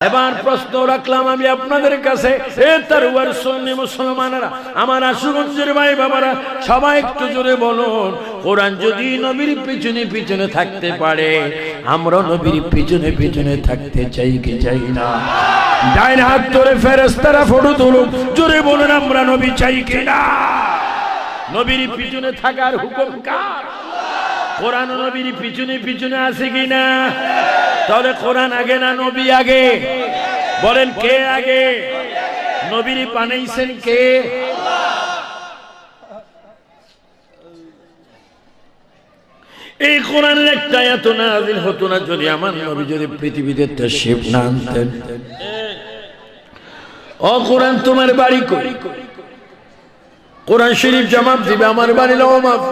এবার প্রশ্ন রাখলাম আমি আপনাদের কাছে, এ তারওয়ার সুন্নি মুসলমানেরা, আমার আশুগঞ্জের ভাই বাবারা, সবাই একটু জোরে বলুন, কোরআন যদি নবীর পিছনে পিছনে থাকতে পারে, আমরা নবীর পিছনে পিছনে থাকতে চাই কি চাই না? ডাইন হাত ধরে ফেরেশতারা ফটো তুলুন, জোরে বলুন আমরা নবী চাই কি না? নবীর পিছনে থাকার হুকুম কার? কোরআন নবীর পিছনে পিছনে আছে কিনা? তাহলে কোরআন আগে না নবী আগে? বলেন কে আগে? নবীর বানাইছেন কে? এই কোরআনের একটা আয়াত নাযিল হতো না যদি আমার নবী যদি পৃথিবীতে তাশরীফ না আনতেন। ও কোরআন তোমার বাড়ি কই? কোরআন শরীফ জবাব দিবে আমার বাড়ি লৌমাফ।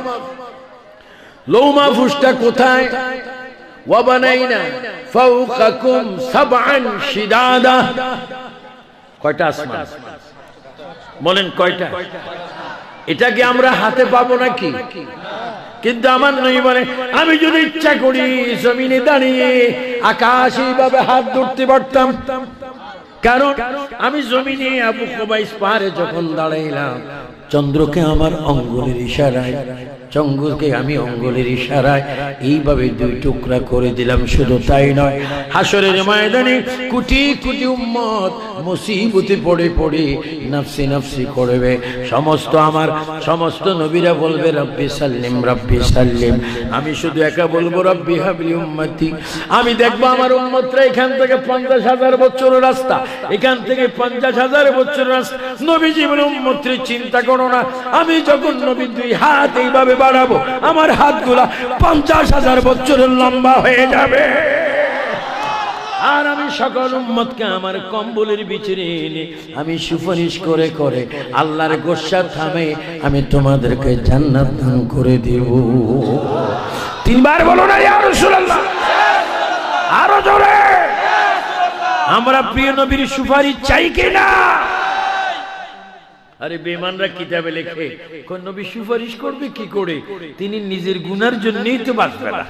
লৌমাফুসটা কোথায়? ওয়াবানাইনা ফাওকাকুম সাবআন শিদাদা। কয়টা আসমান? বলেন কয়টা? এটা কি আমরা হাতে পাবো নাকি? কিন্তু আমার নবী বলে, আমি যদি ইচ্ছা করি জমিনে দাঁড়িয়ে আকাশে এইভাবে হাত ধরতে পারতাম। কারণ আমি জমিনে আবু কুবাইস পাহাড়ে যখন দাঁড়াইলাম, চন্দ্রকে আমার আঙ্গুলের ইশারায়, চন্দ্রকে আমি আঙ্গুলের ইশারায় এইভাবে দুই টুকরা করে দিলাম। শুধু তাই নয়, হাসরের ময়দানে কোটি কোটি উম্মত মুসিবতে পড়ে পড়ে নফসি নফসি করবে। সমস্ত নবীরা বলবে রব্বি সাল্লিম রব্বি সাল্লিম। আমি শুধু একা বলবো রব্বি হাবলি উম্মতি। আমি দেখবো আমার উম্মতরা এখান থেকে 50,000 বছরের রাস্তা, এখান থেকে 50,000 বছরের রাস্তা। নবীজি বলে উম্মতরে চিন্তা করো না, আমি যখন নবীর দুই হাত এইভাবে বাড়াবো, আমার হাতগুলা 50,000 বছরের লম্বা হয়ে যাবে। আর আমি সকল উম্মতকে আমার কম্বলের ভিতরে এনে আমি সুপারিশ করে করে আল্লাহর গোসা থামে আমি তোমাদেরকে জান্নাত দান করে দেব। 3 বার বলো না ইয়া রাসূলুল্লাহ, আরো জোরে। আমরা প্রিয় নবীর সুপারিশ চাই কিনা? আরে বেঈমানরা কিতাবে লেখে কোন নবী সুপারিশ করবে কি করে? তিনি নিজের গুনার জন্যই তো বাঁচবে না।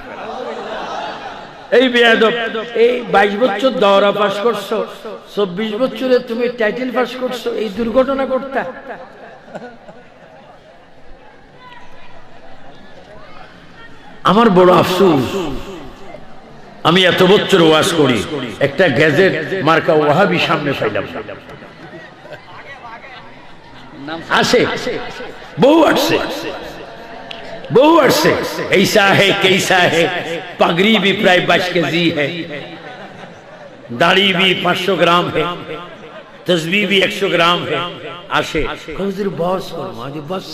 এই বেয়াদব, এই 22 বছর দওরা পাস করছো, 24 বছরে তুমি টাইটেল পাস করছো, এই দুর্ঘটনা করতা? আমার বড় আফসোস, আমি এত বছর ওয়াজ করি, একটা গ্যাজেট মার্কা ওয়াহাবি সামনে পাইলাম। আসে বহু আসছে, বহু আসছে, ऐसा है कैसा है, पगड़ी भी प्राय 22 केजी है, दाढ़ी भी 500 ग्राम है, तस्बीह भी 100 ग्राम है। আসে হুজুর বস মাঝে বস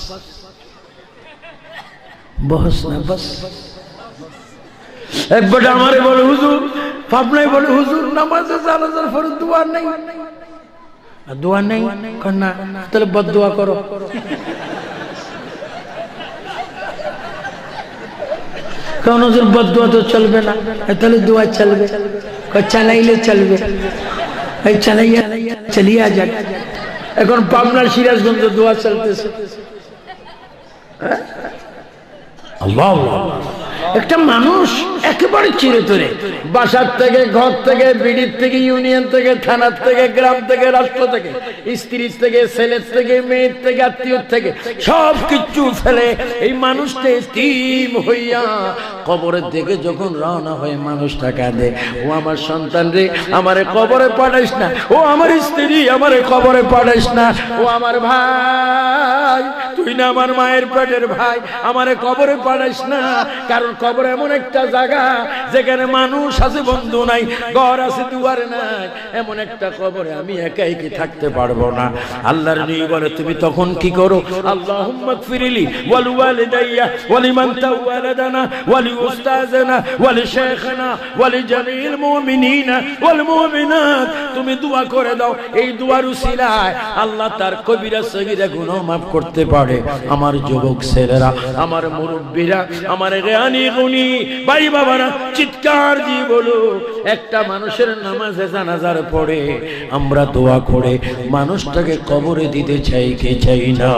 বস না বস। একবার আমারে বলে হুজুর, পাবনায় বলে হুজুর নামাজে জানাজার পরে দোয়া নাই। দোয়া নাই না, তাহলে বদদোয়া করো। কারণ হুজুর বদদোয়া তো চলবে না, তাহলে দোয়া চলবে। চালাইলে চলবে, এই চালাইয়া চালিয়া যাক। এখন পাবনার সিরাজগঞ্জে দোয়া চলতেছে। আল্লাহ, একটা মানুষ একেবারে চিরতরে বাসার থেকে, ঘর থেকে, বিড়ির থেকে, ইউনিয়ন থেকে, থানার থেকে, গ্রাম থেকে, রাষ্ট্র থেকে, স্ত্রীর থেকে, ছেলের থেকে, মেয়ের থেকে, আত্মীয় থেকে সব কিছু ফেলে এই মানুষটা এতিম হইয়া কবরের দিকে যখন রওনা হয়ে মানুষটা কাঁদে, ও আমার সন্তান রে, আমারে কবরে পাঠাইস না, ও আমার স্ত্রী আমারে কবরে পাঠাইস না, ও আমার ভাই, তুই না আমার মায়ের পেটের ভাই, আমারে কবরে পাঠাইস না। কারণ কবর এমন একটা জায়গা যেখানে মানুষ আছে, বন্ধু নাই, ঘর আছে, দুয়ার নাই, এমন একটা কবরে আমি একাই কি থাকতে পারবো না। আল্লাহর নবী বলে তুমি তখন কি করো? আল্লাহুম্মা গফিরলি ওয়াল ওয়ালিদাইয়া ওয়ালিমান তাওয়ালাদানা ওয়ালি উস্তাযানা ওয়ালি শাইখানা ওয়ালি জামিল মুমিনিনা ওয়াল মুমিনাত। তুমি দোয়া করে দাও, এই দুয়ার উসিলায় আল্লাহ তার কবিরা সগীরা গুনাহ maaf করতে পারে। আমার যুবক ছেলেরা, আমার মুরব্বিরা, আমার জ্ঞানী গুণী ভাই বাবারা, চিৎকার দিয়ে বলো, একটা মানুষের নামাজে জানাজার পড়ে আমরা দোয়া করে মানুষটাকে কবরে দিতে চাই কি চাই না?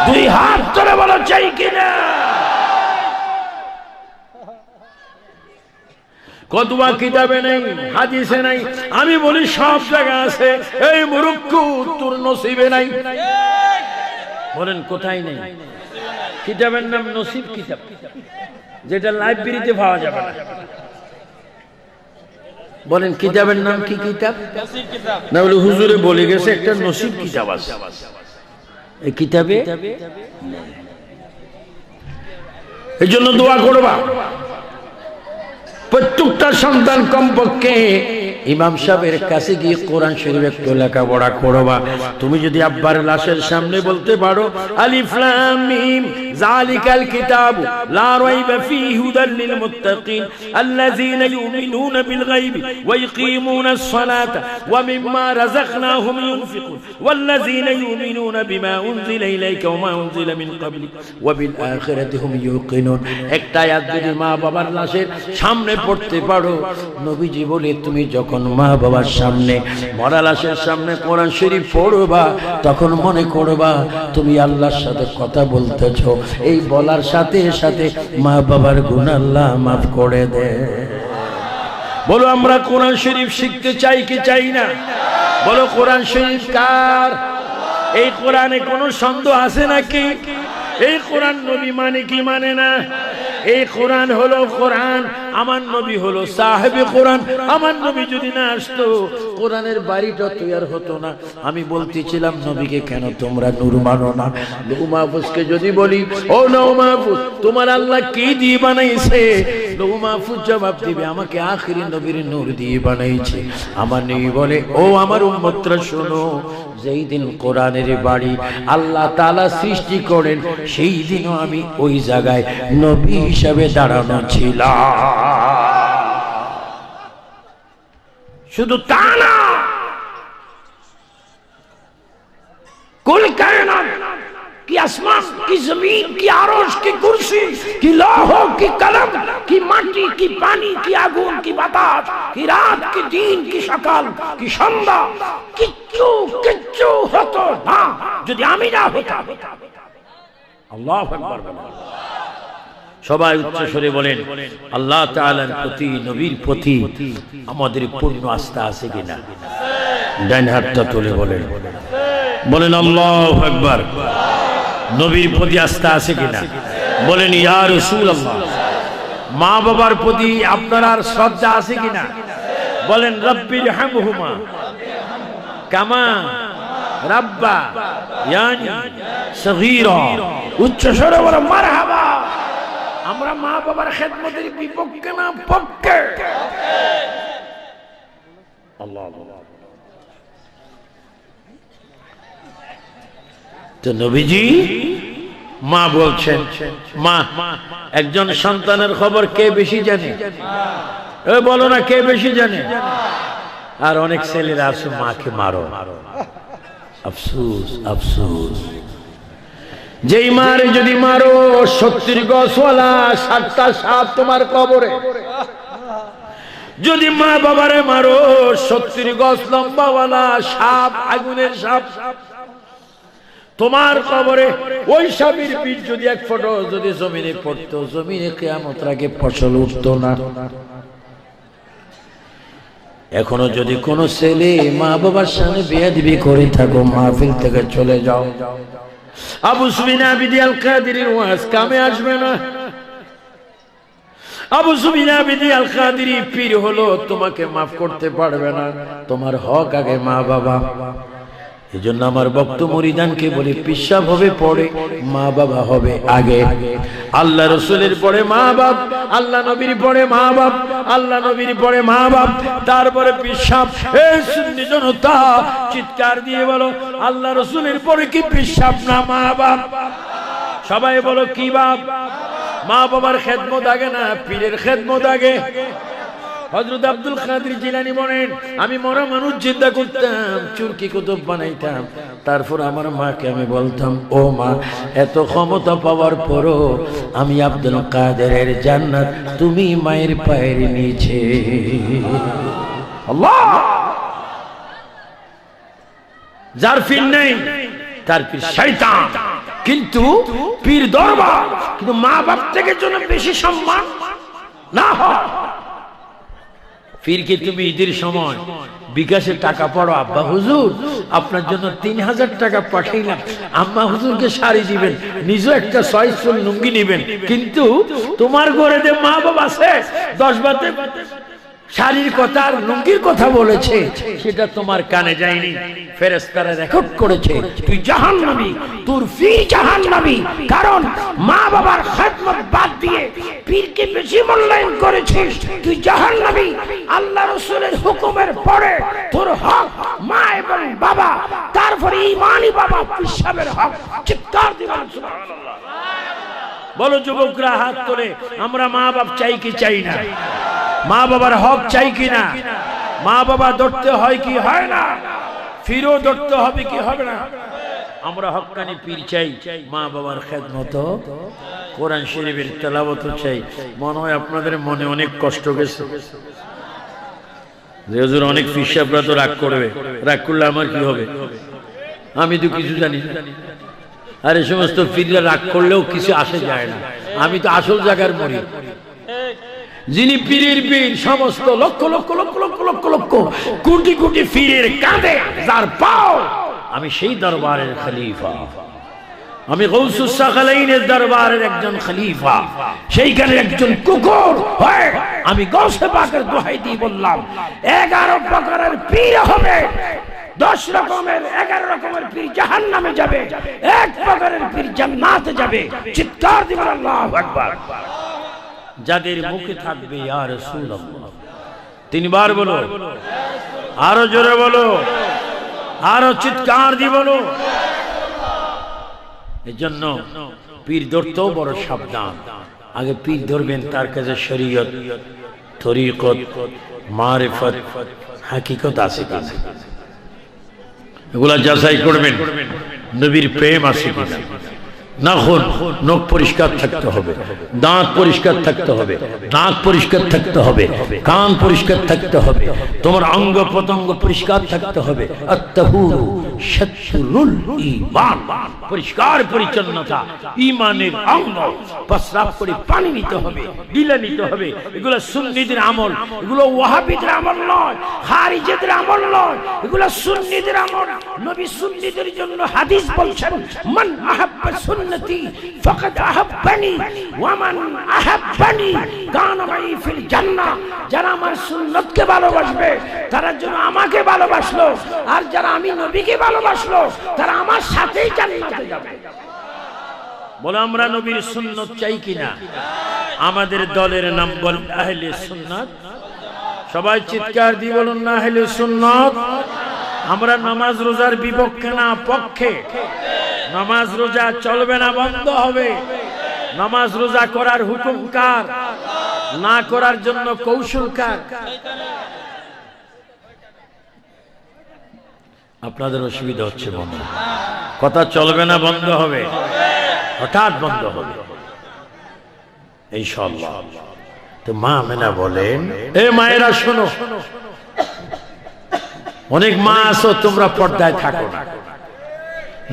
2 হাত ধরে বলো চাই কিনা? কতবা কিতাবে নেই, হাদিসে নাই, আমি বলি সব জায়গা আছে। এই মূর্খ, তোর নসিবে নাই। বলেন কোথায় নেই? কিতাবের নাম নসিব কিতাব, যেটা লাইব্রেরিতে পাওয়া যাবে না। বলেন কিতাবের নাম কি কিতাব? না বলে হুজুরে বলে গেছে একটা নসিব কিতাব আছে, এই কিতাবে। এই জন্য দোয়া করবা প্রত্যেকটা সন্তান কমপক্ষে ইমাম সাহেবের কাছে গিয়ে কোরআন শরীফ একটু লেখাপড়া করবা। তুমি যদি আব্বার লাশের সামনে বলতে পারো আলিফ লাম মিম যালিকাল কিতাবু লা রাইবা ফীহি হুদাল লিল মুত্তাকিন আল্লাযীনা ইউমিনুনা বিল গায়বি ওয়া ইয়ুকিমুনাস সালাতা ওয়া মিম্মা রাযাকনাহুম ইউনফিকুন ওয়াল্লাযীনা ইউমিনুনা বিমা উনজিলা ইলাইকা ওয়া মা উনজিলা মিন ক্বাবলিক ওয়া বিল আখিরাতি হুম ইউকিনুন। একটা আয়াত যদি মা বাবার লাশের সামনে পড়তে পারো, নবীজি বলে তুমি যখন মা বাবার সামনে, মরা লাশের সামনে কোরআন শরীফ পড়বা, তখন মনে করবা তুমি আল্লাহর সাথে কথা বলতেছো। এই বলার সাথে সাথে মা বাবার গুনাহ আল্লাহ মাফ করে দেয়। বলো আমরা কোরআন শরীফ শিখতে চাই কি চাই না? বলো কোরআন শরীফ কার? এই কোরআনে কোনো সন্দেহ আছে নাকি? এই কোরআন নবী মানে কি মানে না? এই কোরআন হলো কোরআন, আমার নবী হলো সাহেবে কোরআন। আমার নবী যদি না আসতো কোরআনের বাড়িটা তৈরি হতো না। আমি বলতেছিলাম নবীকে কেন তোমরা নূর মানো না? লৌহ মাহফুজকে যদি বলি ও লৌহ মাহফুজ তোমার আল্লাহ কি দিয়ে বানাইছে, লৌহ মাহফুজ জবাব দিবে আমাকে আখিরি নবীর নূর দিয়ে বানাইছে। আমার নবী বলে ও আমার উম্মতরা শোনো, যেই দিন কোরআনের বাড়ি আল্লাহ তাআলা সৃষ্টি করেন সেই দিনও আমি ওই জায়গায় নবী হিসাবে দাঁড়ানো ছিলাম। শুধু তা না, কুল কায়নাত কি আসমান কি জমিন কি আরশ কি কুরসি কি লৌহ কি কলম কি মাটি কি পানি কি আগুন কি বাতাস কি রাত কি দিন কি সকাল কি সন্ধ্যা, কিচ্ছু কিচ্ছু হতো না যদি আমি না হতাম। আল্লাহু আকবার। সবাই উচ্চ স্বরে বলেন আল্লাহ তাআলার প্রতি, নবীর প্রতি আমাদের পূর্ণ আস্থা আছে কিনা? ডান হাতটা তুলে বলেন, বলেন আল্লাহু আকবার। নবীর প্রতি আস্থা আছে কিনা? বলেন ইয়া রাসূলুল্লাহ। মা বাবার প্রতি আপনার আর শ্রদ্ধা আছে কিনা? বলেন রব্বির হামহুমা কামা রাব্বা ইয়ানি সগীরা। উচ্চ স্বরে বলেন মারহাবা। আমরা মা বাবার খেদমতের বিপক্ষে না পক্ষে? আল্লাহ। তো নবীজি মা বলছেন, মা একজন সন্তানের খবর কে বেশি জানে? বলো না কে বেশি জানে? আর অনেক ছেলেরা আছে মাকে মারো, আফসোস আফসোস। যেই মারে যদি মারো 70 গজওয়ালা 7টা সাপ তোমার কবরে। যদি মা বাবারে মারো 70 গজ লম্বাওয়ালা সাপ, আগুনের সাপ তোমার কবরে। ওই সাপের বীজ যদি এক ফোঁটা যদি জমিনে পড়তো, জমিনে কিয়ামতের আগে ফসল উঠতো না। এখনো যদি কোন ছেলে মা বাবার সামনে বেয়াদবি করে থাকো, মাহফিল থেকে চলে যাও। আবু সুফিয়ান আবিদি আল কাদেরীর ওয়াজ কামে আসবে না। আবু সুফিয়ান আবিদি আল কাদেরী পীর হলো তোমাকে মাফ করতে পারবে না। তোমার হক আগে মা বাবা। এজন্য আমার ভক্ত মুরিদানকে বলি পিশাব হবে পরে, মা বাবা হবে আগে। আল্লাহ রাসূলের পরে মা বাপ, আল্লাহ নবীর পরে মা বাপ, আল্লাহ নবীর পরে মা বাপ, তারপরে পিশাব। এই সুন্নি জনতা চিৎকার দিয়ে বলো আল্লাহ রাসূলের পরে কি পিশাব না মা বাপ? সবাই বলো কি বাপ? মা বাবার খেদমত আগে না পীরের খেদমত আগে? হযরত আব্দুল কাদের জিলানী বলেন আমি মরা মানুষ জিন্দা করতাম, চুরকি কুতুব বানাইতাম, তারপর আমার মাকে আমি বলতাম ও মা এত ক্ষমতা পাওয়ার পরও আমি আব্দুল কাদেরের জান্নাত তুমি মায়ের পায়ের নিচে। আল্লাহ। যার পীর নেই তার পীর শয়তান, কিন্তু পীর দরবার। কিন্তু মা বাপ থেকে জন্য বেশি সম্মান না হয়। পীরকে তুমি ঈদের সময় বিকাশে টাকা পাড়ো, আব্বা হুজুর আপনার জন্য 3000 টাকা পাঠাইলাম, আম্মা হুজুরকে শাড়ি দিবেন, নিজেও একটা চয়েসফুল লুঙ্গি নিবেন, কিন্তু তোমার ঘরে যে মা বাবা আছে 10 বাতে শাড়ির কথা আর লুঙ্গির কথা বলেছে, সেটা তোমার কানে যায়নি, ফেরেশতারা রেকর্ড করেছে, তুই জাহান্নামী, তোর পীর জাহান্নামী, কারণ মা বাবার খেদমত বাদ দিয়ে পীরকে বেশি মূল্যায়ন করেছিস, তুই জাহান্নামী। আল্লাহ রাসূলের হুকুমের পরে তোর হক মা এবং বাবা, তারপরে ঈমানি বাবা পিসাবের হক। চিৎকার দিবেন সুবহানাল্লাহ। বলো যুবকরা হাত তোলে, আমরা মা বাপ চাই কি চাই না? মা বাবার হক চাই কি না? মা বাবা ধরতে হয় কি হয় না? ফিরো ধরতে হবে কি হবে না? আমরা হক্কানি পীর চাই, মা বাবার খেদমত, কোরআন শরীফের তেলাওয়াত চাই। মনে হয় আপনাদের মনে অনেক কষ্ট গেছে যে হুজুর অনেক পীর সাহেবরা তো রাগ করবে, রাগ করলে আমার কি হবে? আমি তো কিছু জানি না। আর এই সমস্ত পীররা রাগ করলেও কিছু আসে যায় না, আমি তো আসল জায়গার মরি। যিনি পীরের পীর, সমস্ত লক্ষ লক্ষ লক্ষ লক্ষ লক্ষ লক্ষ কোটি কোটি পীরের কাঁধে যার পাও, আমি সেই দরবারের খলিফা, আমি গৌসুস সাকালাইনের দরবারের একজন খলিফা, সেইখানে একজন কুকুর হয়। আমি গৌসে পাকের দোহাই দিয়ে বললাম, 11 প্রকারের পীর হবে, 10 রকমের 11 রকমের পীর জাহান্নামে যাবে, 1 প্রকারের পীর জান্নাতে যাবে। চিৎকার দিবেন আল্লাহু আকবার। যাদের মুখে থাকবে ইয়া রাসূলুল্লাহ, 3 বার বলো, আরো জোরে বলো, আরো চিৎকার দিয়ে বলো। এজন্য পীর ধরতেও বড় সাবধান। আগে পীর ধরবেন, তার কাছে শরীয়ত, তরিকত, মারিফত, হাকিকত আছে কিনা এগুলা যাচাই করবেন, নবীর প্রেম আছে কিনা। নাখুন নখ পরিষ্কার থাকতে হবে, দাঁত পরিষ্কার থাকতে হবে, নাক পরিষ্কার থাকতে হবে, কান পরিষ্কার থাকতে হবে, তোমার অঙ্গ প্রত্যঙ্গ পরিষ্কার থাকতে হবে। আত-তাহুরু শাতরুল ঈমান, পরিষ্কার পরিচ্ছন্নতা ঈমানের অঙ্গ। প্রস্রাব করে পানি নিতে হবে, গিলে নিতে হবে। এগুলো সুন্নিদের আমল, এগুলো ওয়াহাবিদের আমল নয়, খারিজিদের আমল নয়, এগুলো সুন্নিদের আমল। নবী সুন্নিদের জন্য হাদিস বলছেন, মান আহাব্বা সুন্নতি ফাকাদ আহাব্বানি ওয়া মান আহাব্বানি কানা মাই ফিল জান্নাহ। যারা আমার সুন্নতকে ভালোবাসবে তারা যেন আমাকে ভালোবাসলো, আর যারা আমি নবীকে ভালোবাসলো তারা আমার সাথেই জান্নাতে যাবে। বলে আমরা নবীর সুন্নত চাই কিনা? আমাদের দলের নাম বল আহলে সুন্নাত। সবাই চিৎকার দিয়ে বলুন না আহলে সুন্নাত। আমরা নামাজ রোজার বিপক্ষে না, পক্ষে। নামাজ রোজা চলবে না, বন্ধ হবে। নামাজ রোজা করার হুকুম কার? না করার জন্য কৌশল কার? আপনাদের অসুবিধা হচ্ছে, বন্ধ কথা চলবে না, বন্ধ হবে, হঠাৎ বন্ধ হবে ইনশাআল্লাহ। তো মা আমেনা বলেন, এ মায়েরা শোনো, অনেক মা আছো তোমরা পর্দায় থাকো না।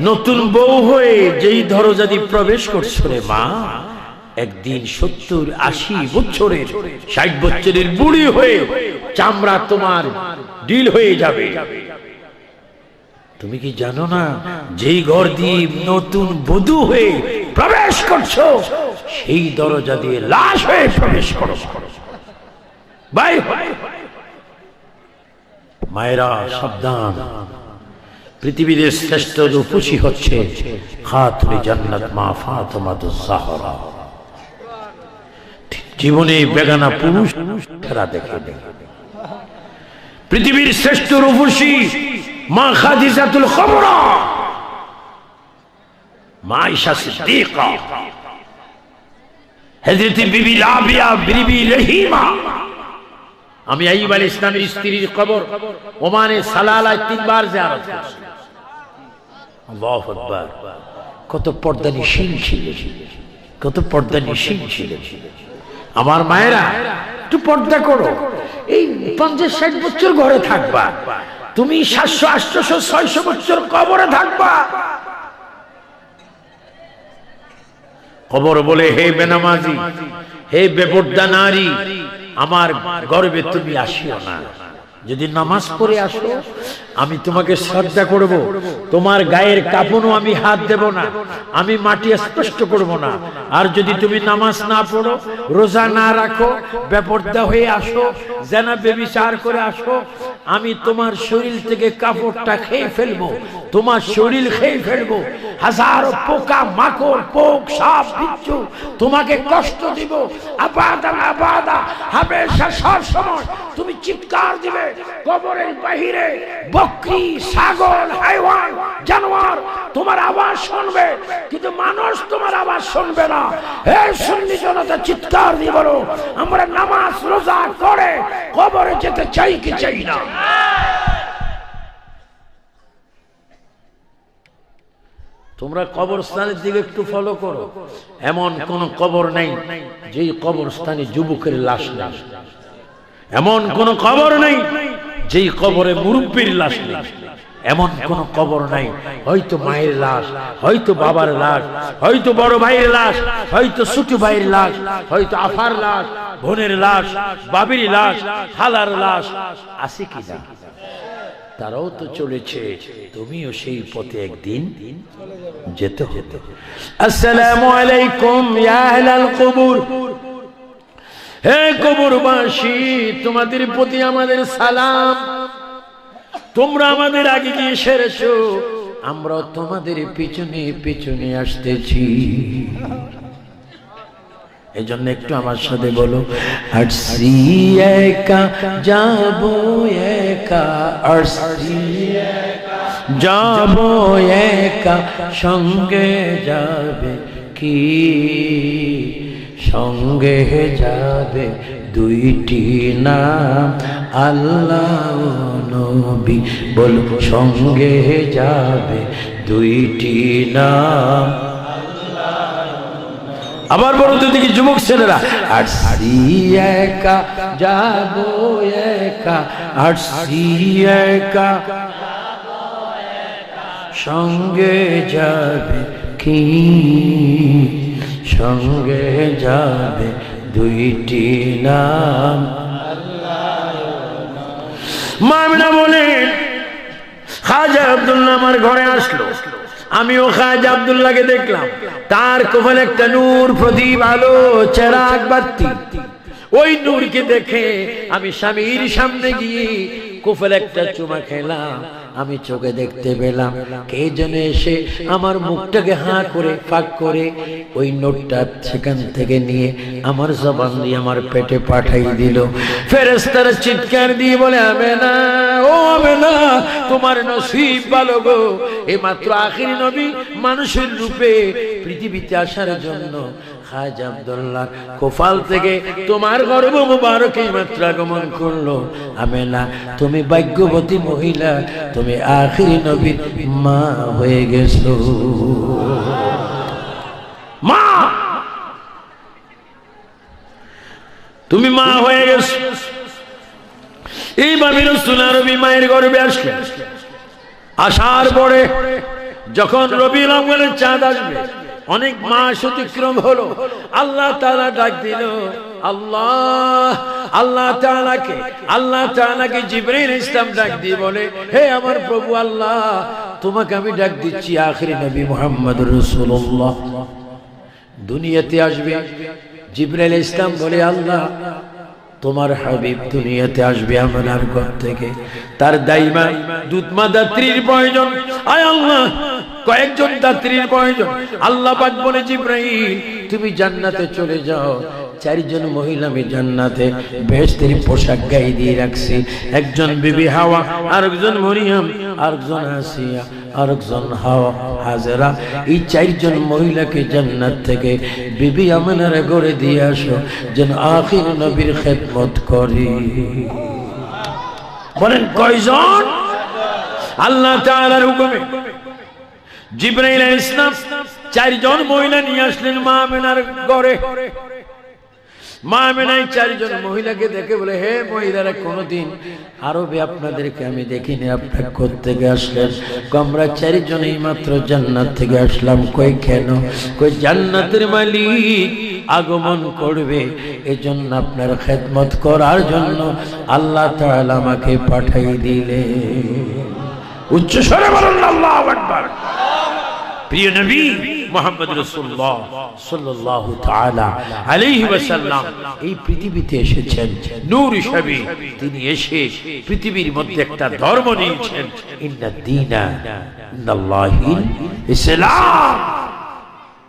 নতুন বউ হয়ে যেই দরজা দিয়ে প্রবেশ করছো রে মা, একদিন 70-80 বছরের 60 বছরের বুড়ি হয়ে চামড়া তোমার ডিল হয়ে যাবে। তুমি কি জানো না, যেই ঘর দিয়ে নতুন বধূ হয়ে প্রবেশ করছো সেই দরজা দিয়ে লাশ হয়ে প্রবেশ করো। ভাই মায়েরা সাবধান, পৃথিবীর শ্রেষ্ঠ রূপসী হচ্ছে খাতুনে জান্নাত মা ফাতেমাতুজ জাহরা। জীবনে বেগানা পুরুষ তারা দেখে পৃথিবীর শ্রেষ্ঠ রূপসী মা খাদিজাতুল কুবরা, মা আয়েশা সিদ্দিকা, হযরত বিবি রাবিয়া, বিবি রহিমা। আমি আইয়ুব আলাইহিস সালামের স্ত্রীর কবর ওমানে সালালায় 3 বার জিয়ারত করেছি। আল্লাহু আকবার। কত পর্দা নিশীন ছিলেন, কত পর্দা নিশীন ছিলেন। আমার মায়েরা একটু পর্দা করো। এই 50-60 বছর ঘরে থাকবা, তুমি 700-800-600 বছর কবরে থাকবা। কবর বলে, হে বেনামাজি, হে বেপর্দা নারী, আমার গর্বে তুমি আসিও না। যদি নামাজ পড়ে আসো আমি তোমাকে শ্রদ্ধা করব, তোমার গায়ের কাপড়ও আমি হাত দেব না, আমি মাটি স্পর্শ করব না। আর যদি তুমি নামাজ না পড়ো, রোজা না রাখো, বেপরদা হয়ে আসো, জানা বেবিচার করে আসো, আমি তোমার শরীর থেকে কাপড়টা খেয়ে ফেলবো, তোমার শরীর খেয়ে ফেলবো, হাজারো পোকা মাকড় পোক সাপ বিচ্ছু তোমাকে কষ্ট দিব। আবাদা আবাদা হামেশা সব সময় তুমি চিৎকার দিবে। কবরের বাহিরে বকরি ছাগল হাইওয়ান জানোয়ার তোমার আওয়াজ শুনবে, কিন্তু মানুষ তোমার আওয়াজ শুনবে না। হে সুন্নি জনতা, চিৎকার দিয়ে বলো, আমরা নামাজ রোজা করে কবরে যেতে চাই কি চাই না? তোমরা কবরস্থানের দিকে একটু ফলো করো। এমন কোন কবর নেই যেই কবরস্থানে যুবকের লাশ নেই, এমন কোন কবর নেই যেই কবরে মুরব্বীর লাশ নেই, এমন কোন কবর নাই। হয়তো মায়ের লাশ, হয়তো বাবার লাশ, হয়তো বড় ভাইয়ের লাশ, হয়তো ছোট ভাইয়ের লাশ, হয়তো আফার লাশ, বোনের লাশ, বাবির লাশ, খালার লাশ আছে কিনা? তারাও তো চলেছে, তুমিও সেই পথে একদিন যেতে হতো। আসসালামু আলাইকুম ইয়া আহলাল কুবুর, হে কবরবাসী, তোমাদের প্রতি আমাদের সালাম। তোমরা আমাদের আগে গিয়ে সেরেছো, আমরা তোমাদের পিছনে পিছনে আসতেছি। এই জন্য একটু আমার সাথে বলো, আসছি একা যাবো একা, আসছি যাবো একা, সঙ্গে যাবে কি? সঙ্গে যাবে দুইটি নাম, আল্লাহ নবী। বল, সঙ্গে যাবে দুইটি নাম। আবার বলো তো দেখি যুবক ছেলেরা, আসছি একা যাবো একা, আসছি একা, সঙ্গে যাবে কি? সঙ্গে যাবে দুইটি নাম। মা আমিনা বলেন, খাজা আব্দুল্লাহ আমার ঘরে আসলো, আমিও খাজা আব্দুল্লাহকে দেখলাম। তার কপালে একটা নূর, প্রদীপ, আলো, চেরাগ বাতি। ওই নূরকে দেখে আমি স্বামীর সামনে গিয়ে কপালে একটা চুমা খেলাম। আমি চোখে দেখতে পেলাম কে যেন এসে আমার মুখটাকে হাঁ করে ফাঁক করে ওই নোটটা সেখান থেকে নিয়ে আমার জবান দিয়ে আমার পেটে পাঠাই দিল। ফেরেশতারা চিৎকার দিয়ে বলে, আমেনা, ও আমেনা, তোমার নসিব ভালো গো, এই মাত্র আখিরি নবী মানুষের রূপে পৃথিবীতে আসার জন্য খাজা আব্দুল্লাহ কপাল থেকে তোমার গর্ভ মুবারকে মাত্র আগমন করলো। আমেনা, তুমি ভাগ্যবতী মহিলা, তুমি আখিরি নবীর মা হয়ে গেছো। মা, তুমি মা হয়ে গেছো। এইভাবে রাসূল আরবী মায়ের গর্ভে আসলেন। আসার পরে যখন রবিউল আউয়ালের চাঁদ আসবে, অনেক মাস অতিক্রম হলো, আল্লাহ তাআলা ডাক দিল। আল্লাহ তাআলাকে জিবরাইল ইসলাম ডাক দিয়ে বলে, হে আমার প্রভু আল্লাহ, তোমাকে আমি ডাক দিচ্ছি, আখিরি নবী মুহাম্মদুর রাসূলুল্লাহ দুনিয়াতে আসবে। জিবরাইল ইসলাম বলে, আল্লাহ, তোমার হাবিব দুনিয়াতে আসবে আমার ঘর থেকে, তার দাইমা দুধমা দাত্রীর প্রয়োজন। আয় আল্লাহ, কয়েকজন দাত্রীর প্রয়োজন। আল্লাহ পাক বলে, জিবরাইল তুমি জান্নাতে চলে যাও। চারজন মহিলা আমি জান্নাতে বেহেশতের পোশাক গায়ে দিয়ে রাখছি। একজন বিবি হাওয়া, আরেকজন মরিয়ম, আরেকজন আসিয়া, আরেকজন হাওয়া হাজেরা। এই চারজন মহিলাকে জান্নাত থেকে বিবি আমিনার ঘরে দিয়ে আসো, যেন আখির নবীর খেদমত করি। বলেন কয়জন? আল্লাহ তাআলার হুকুমে জিবরাইল আলাইহিস সালাম চারজন মহিলা নিয়ে আসলেন মা আমিনার ঘরে। মা আমিনা চারজন মহিলাকে দেখে বলে, হে মহিলারা, কোনদিন আরবে আপনাদেরকে আমি দেখিনি, আপনারা কোথা থেকে আসলেন? আমরা চারজনেই মাত্র জান্নাত থেকে আসলাম। কই কেন? কই জান্নাতের মালিক আগমন করবে, এজন্য আপনার খেদমত করার জন্য আল্লাহ তাআলা আমাকে পাঠিয়ে দিলেন। উচ্চ স্বরে বলুন আল্লাহু আকবার। প্রিয় নবী মুহাম্মদ রাসূলুল্লাহ সাল্লাল্লাহু তাআলা আলাইহি ওয়াসাল্লাম এই পৃথিবীতে এসেছেন নূর হিসেবে। তিনি এসে পৃথিবীর মধ্যে একটা ধর্ম নিয়েছেন, ইন্নাদ দীনা ইনদাল্লাহিল ইসলাম।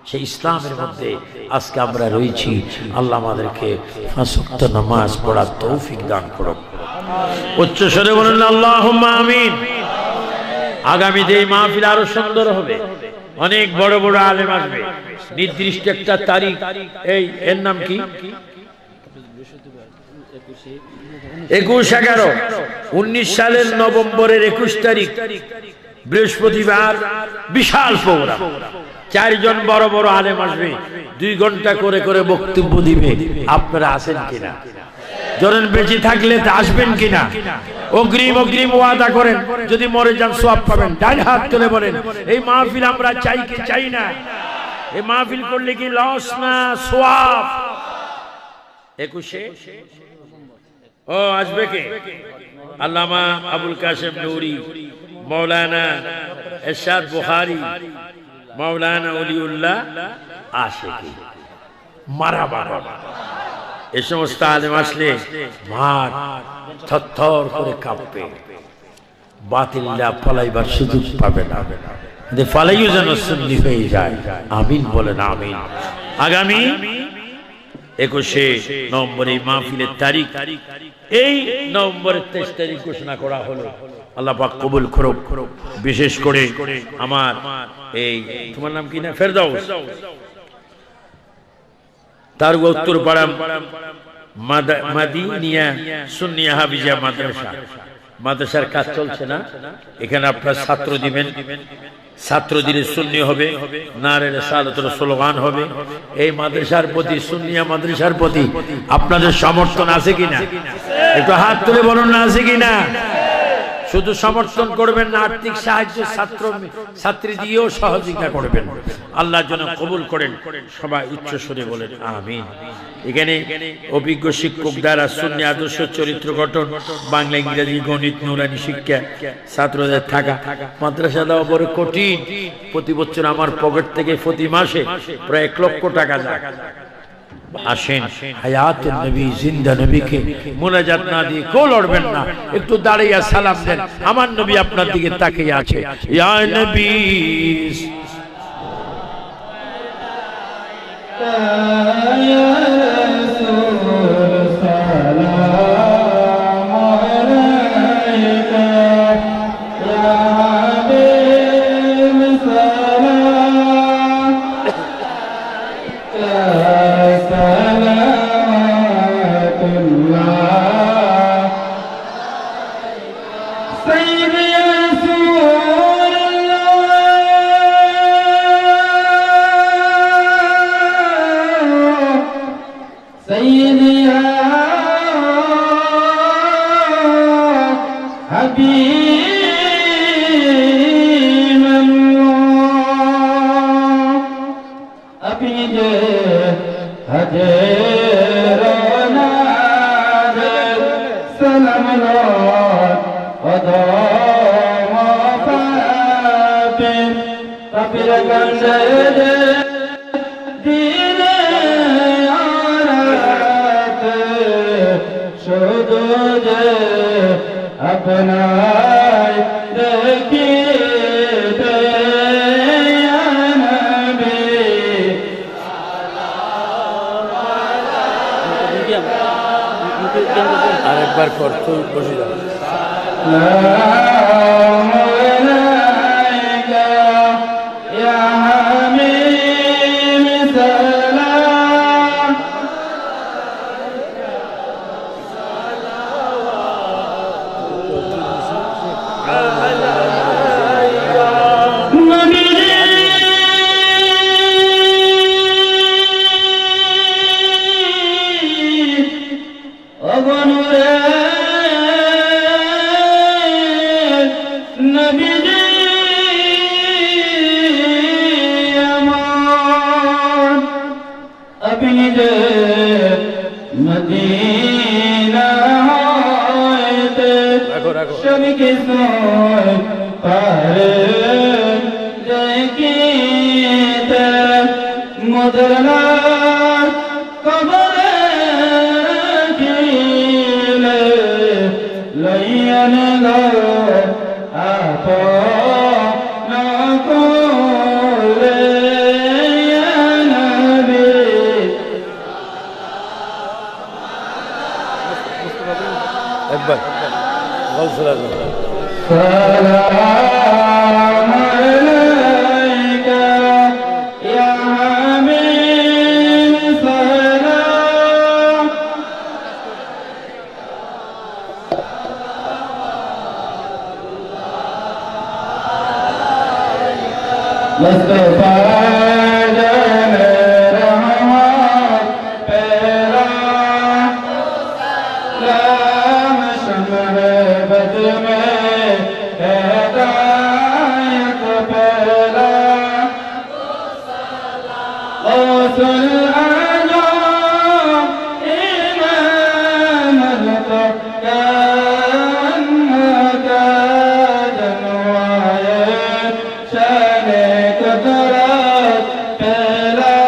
সেই ইসলামের মধ্যে আজকে আমরা রয়েছি। আল্লাহ আমাদেরকে পাঁচ ওয়াক্ত নামাজ পড়ার তৌফিক দান করুন। উচ্চ স্বরে বলুন আল্লাহুম্মা আমিন। আগামীতে এই মাহফিল আরো সুন্দর হবে, অনেক বড় বড় আলেম আসবে। নির্দিষ্ট একটা তারিখ, এই এর নাম কি, 21/11/19 সালের নভেম্বরের 21 তারিখ বৃহস্পতিবার বিশাল প্রোগ্রাম। 4 জন বড় বড় আলেম আসবে, 2 ঘন্টা করে করে বক্তব্য দিবে। আপনারা আসেন কিনা? ধরেন বেঁচে থাকলে আসবেন কিনা? অগ্রিম অগ্রিম ওয়াদা করেন, যদি মরে যান সওয়াব পাবেন। ডান হাত তুলে বলেন এই মাহফিল আমরা চাই কি চাই না? এই মাহফিল করলে কি লস না সওয়াব? 21 ও আসবে কে? আল্লামা আবুল কাসেম নূরি, মাওলানা এরশাদ বুখারী, মাওলানা ওলিউল্লাহ আশিকি, মারহাবা। এই সমস্ত আলেম আসলে মাঠ থরথর করে কাঁপবে। বাতিলরা পালাইবার সুযোগ পাবে না, পালাইও যেন সুন্নি হয়ে যায়। আমিন বলেন আমিন। আগামী 21 নভেম্বর এই মাহফিলের তারিখ, এই নভেম্বরের 23 তারিখ ঘোষণা করা হলো। আল্লাহ পাক কবুল করুক। বিশেষ করে আমার এই, তোমার নাম কি না, ফেরদাউস, তার উত্তরপাড়া মাদিনিয়া সুন্নিয়া হাফিজিয়া মাদ্রাসার কাজ চলছে না? এখানে আপনার ছাত্র দিবেন, ছাত্র দিলে সুন্নি হবে, নারে রিসালাতের স্লোগান হবে। এই মাদ্রাসার প্রতি, সুন্নিয়া মাদ্রাসার প্রতি আপনাদের সমর্থন আছে কিনা? একটু হাত তুলে বলুন না আছে কিনা? শুধু সমর্থন করবেন না, আর্থিক সাহায্য ছাত্রী দিয়েও সহযোগিতা করবেন। আল্লাহর জন্য কবুল করেন। সবাই উচ্চ সুরে বলেন আমিন। এখানে অভিজ্ঞ শিক্ষক দ্বারা সুন্নি আদর্শ চরিত্র গঠন, বাংলা, ইংরেজি, গণিত, নুরানি শিক্ষা ছাত্রদের থাকা। মাদ্রাসা দেওয়া বড় কঠিন। প্রতি বছর আমার পকেট থেকে প্রতি মাসে প্রায় 1 লক্ষ টাকা যায়। আসেন, হায়াতুন নবী, জিন্দা নবীকে মুনাজাত না দিয়ে কেউ লড়বেন না। একটু দাঁড়িয়ে সালাম দেন। আমার নবী আপনার দিকে তাকিয়ে আছে। ইয়া নবী আরেকবার করতে বসে যাও। আপনি পারে দেখিতে মুদনা কবরে খিলে লইয়ান গো আপনা কোলে ইয়া নবী একবার গৌসুল আজম سلام عليك يا حبيب سلام مصطفى جان رحمت پیرا سلام شمع بد میں ہدایت پیرا غوث الانام امام كأنك جنواي شان قدرت پیرا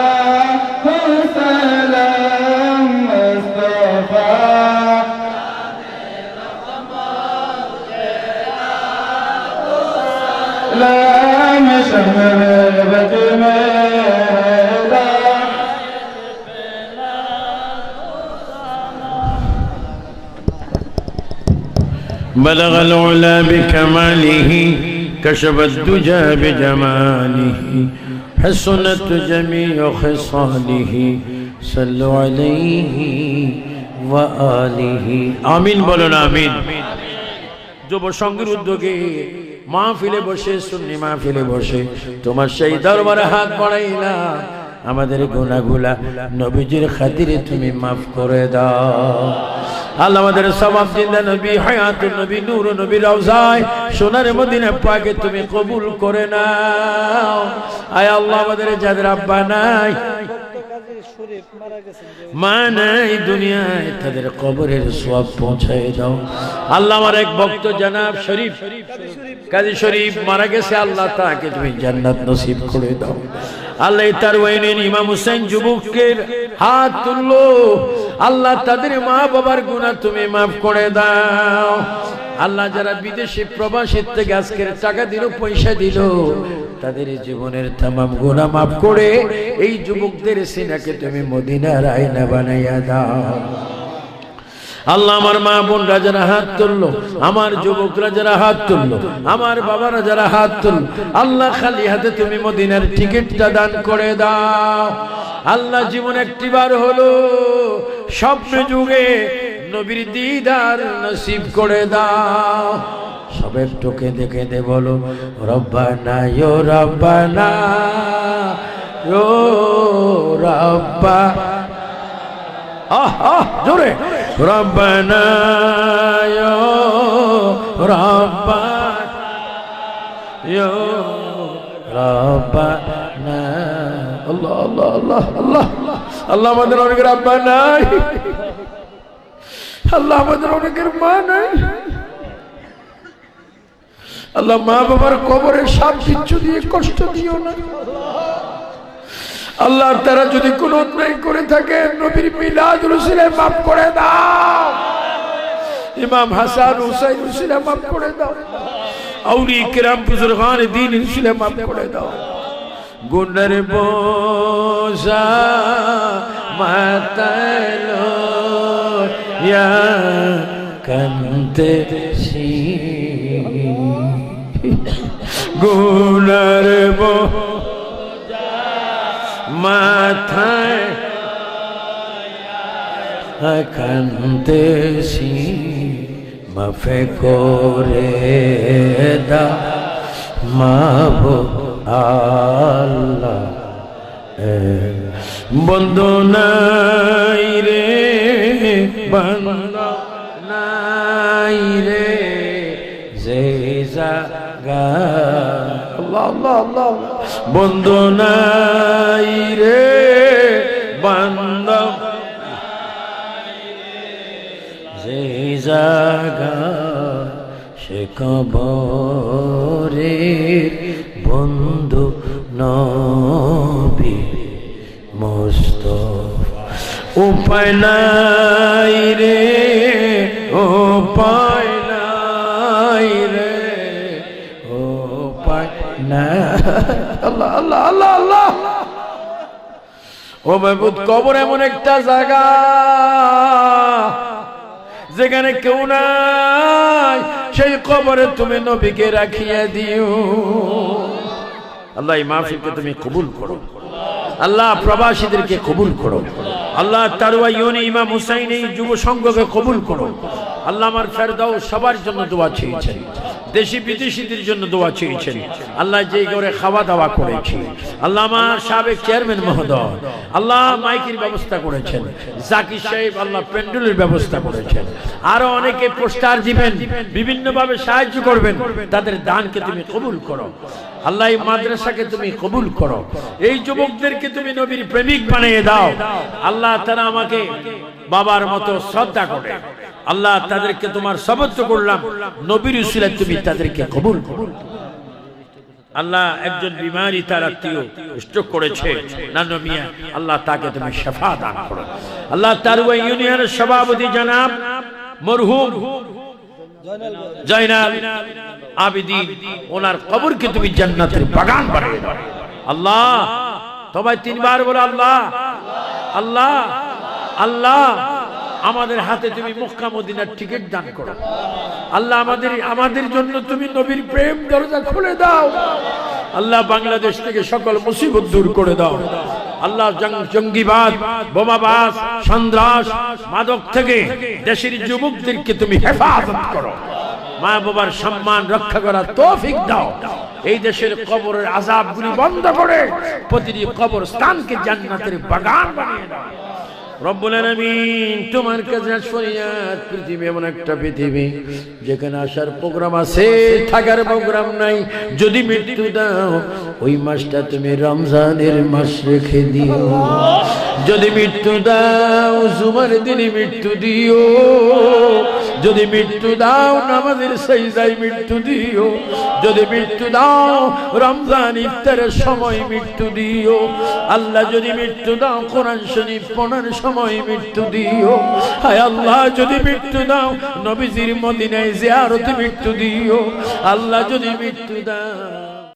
سلام مصطفى سلام شمع بد میں بلغ العلا بكماله كشف الدجى بجماله حسنت جميع خصاله صلوا عليه وآله آمين বলুন আমিন যুব সংঘের উদ্যোগে মাহফিলে বসে সুন্নি মাহফিলে বসে তোমার সেই দরবারে হাত বাড়াইলাম আমাদের গুনাহগুলা নবীজির খাতিরে তুমি মাফ করে দাও আল্লাহ আমাদের সওয়াব জিন্দা নবী হায়াতুন নবী নূর নবী রওজায় সোনার মদিনা পাকে তুমি কবুল করে নাও আয় আল্লাহ আমাদের যাদের আব্বা নাই মা নাই দুনিয়ায় তাদের কবরের সওয়াব পৌঁছায় দাও আল্লাহ আমার এক ভক্ত জনাব শরীফ কাজী শরীফ মারা গেছে আল্লাহ তাকে তুমি জান্নাত নসিব করে দাও আল্লাহ তার ওয়াইনের ইমাম হোসেন যুবকের হাত তুললো আল্লাহ তাদের মা বাবার গুনাহ তুমি মাফ করে দাও আল্লাহ যারা বিদেশে প্রবাসী থেকে আজকের টাকা দিল পয়সা দিল তাদের জীবনের तमाम গুনাহ মাফ করে এই যুবকদের সিনাকে তুমি মদিনার আয়না বানাইয়া দাও আল্লাহ আমার মা বোনরা যারা হাত তুললো আমার যুবকরা যারা হাত তুললো আমার বাবারা যারা হাত তুললো আল্লাহ খালি হাতে তুমি মদিনার টিকিটটা দান করে দাও আল্লাহ জীবন একটিবার হলো স্বপ্ন যুগে নবীর দিদার নসিব করে দাও সব একটু কেঁদে কেঁদে বলো রব্বানা ইয়ো রব্বানা ইয়ো রব্বা জোরে রব্বানা ইয়ো রব্বানা ইয়ো রব্বানা আল্লাহ আল্লাহ আল্লাহ আল্লাহ আল্লাহ আমাদের অনেকের আব্বা নাই আল্লাহ আমাদের অনেকের মা নাই আল্লাহ মা বাবার কবরে সাপ বিচ্ছু দিয়ে কষ্ট দিও না আল্লাহ তারা যদি কোনো অন্যায় করে থাকে নবীর মিলাদুল রসুলে মাফ করে দাও ইমাম হাসান হুসাইন রসুলে মাফ করে দাও আউলি কিরাম বুজুরগান দ্বীন রসুলে মাফ করে দাও গুনার বোঝা মাতালো ইয়া কান্দেছি গুনার বোঝা মাথায় কান্দেছি মাফে করে দা মাবো আল্লাহ বন্ধু নাই রে বন্ধু নাই রে যে জাগা আল্লাহ আল্লাহ আল্লাহ বন্ধু নাই রে বন্ধু যে জাগা সে কবর অন্তরের বন্ধু নবী মুস্তাফা। উপায় নাই রে, উপায় নাই রে, উপায় নাই। আল্লাহ আল্লাহ আল্লাহ আল্লাহ। ও মাহবুব, কবর এমন একটা জায়গা যেখানে কেউ নাই, সেই কবরে তুমি নবীকে রাখিয়া দিও। আল্লাহ এই মাহফিলকে তুমি কবুল করো, আল্লাহ প্রবাসীদেরকে কবুল করো, আল্লাহ তারওয়া ইউনি ইমাম হুসাইন এই যুব সংঘকে কবুল করো। আল্লাহ আমার ফেরদাউস সবার জন্য দোয়া চেয়েছেন, দেশি বিদেশিদের জন্য দোয়া চেয়েছেন। আল্লাহ যেই করে খাওয়া দাওয়া করেছি, আল্লাহ আমার সাবেক চেয়ারম্যান মহোদয় আল্লাহ মাইকের ব্যবস্থা করেছেন, জাকির সাহেব আল্লাহ প্যান্ডেলের ব্যবস্থা করেছেন, আরো অনেকে পোস্টার দিবেন, বিভিন্নভাবে সাহায্য করবেন, তাদের দানকে তুমি কবুল করো। আল্লাহ এই মাদ্রাসাকে তুমি কবুল করো, এই যুবকদেরকে তুমি নবীর প্রেমিক বানিয়ে দাও। আল্লাহ তারা আমাকে বাবার মতো শ্রদ্ধা করে, আল্লাহ তাদেরকে তোমার সবত্ব করলাম, নবীর উসিলায় তুমি তাদেরকে কবুল করো। আল্লাহ একজন বিমারি তার আত্মীয় স্ট্রোক করেছে নানু মিয়া, আল্লাহ তাকে তুমি শিফা দান করো। আল্লাহ তারওয়া ইউনিয়নের সভাপতি জনাব মরহুম জয়নাল আবিদিন, ওনার কবরকে তুমি জান্নাতের বাগান বানিয়ে দাও। আল্লাহ সবাই তিনবার বলো আল্লাহ আল্লাহ আল্লাহ। আমাদের হাতে তুমি মক্কা মদিনার টিকিট দান করো। আল্লাহ আমাদের জন্য তুমি নবীর প্রেম দরজা খুলে দাও। আল্লাহ বাংলাদেশ থেকে সকল মুসিবত দূর করে দাও। আল্লাহ জঙ্গিবাদ, বোমাবাজ, সন্ত্রাস, মাদক থেকে দেশের যুবকদেরকে তুমি হেফাজত করো। মা বাবার সম্মান রক্ষা করার তৌফিক দাও। এই দেশের কবরের আযাবগুলি বন্ধ করে প্রতিটি কবরস্থানকে জান্নাতের বাগান বানিয়ে দাও। রব্বুল আলামিন তোমার কাছে ফরিয়াদ, পৃথিবী এমন একটা পৃথিবী যেখানে আসার প্রোগ্রাম আছে, থাকার প্রোগ্রাম নাই। যদি মৃত্যু দাও ওই মাসটা তুমি রমজানের মাস রেখে দিও। যদি মৃত্যু দাও জুমার দিনে মৃত্যু দিও। যদি মৃত্যু দাও নামাজের সাজদায় মৃত্যু দিও। যদি মৃত্যু দাও রমজান ইফতারের সময় মৃত্যু দিও। আল্লাহ যদি মৃত্যু দাও কোরআন শরীফ পড়ার সময় মৃত্যু দিও। হায় আল্লাহ যদি মৃত্যু দাও নবীজির মদিনায় জিয়ারতে মৃত্যু দিও। আল্লাহ যদি মৃত্যু দাও